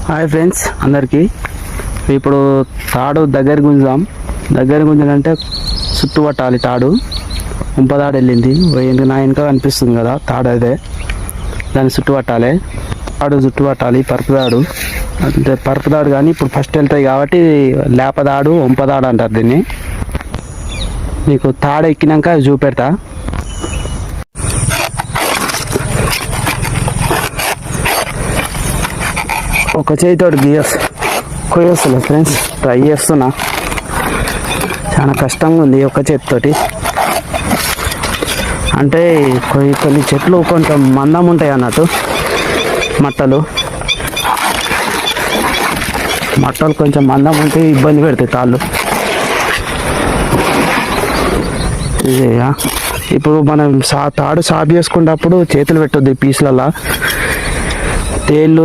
Hi friends అందరికీ. ఇప్పుడు తాడు దగ్గర గుంజాలంటే చుట్టు పట్టాలి. తాడు ఉంపదాడు వెళ్ళింది నా వెనక కనిపిస్తుంది కదా తాడు, అదే దాన్ని చుట్టు పట్టాలి. తాడు చుట్టు పట్టాలి. పరుపుదాడు అంటే పరుపుదాడు కానీ ఇప్పుడు ఫస్ట్ వెళ్తాయి కాబట్టి లేపదాడు వంపదాడు అంటారు దీన్ని. మీకు తాడు ఎక్కినాక చూపెడతా. ఒక చేతితోటి కొయ్యొస్తున్నా ఫ్రెండ్స్, ట్రై చేస్తున్నా. చాలా కష్టంగా ఉంది ఒక చేతితోటి. అంటే కొన్ని చెట్లు కొంచెం మందం ఉంటాయి అన్నట్టు. మట్టలు కొంచెం మందం ఉంటే ఇబ్బంది పెడతాయి తాళ్ళు. ఇదేగా ఇప్పుడు మనం తాడు సాపు చేసుకున్నప్పుడు చేతులు పెట్టొద్దు పీసులలా. తేళ్ళు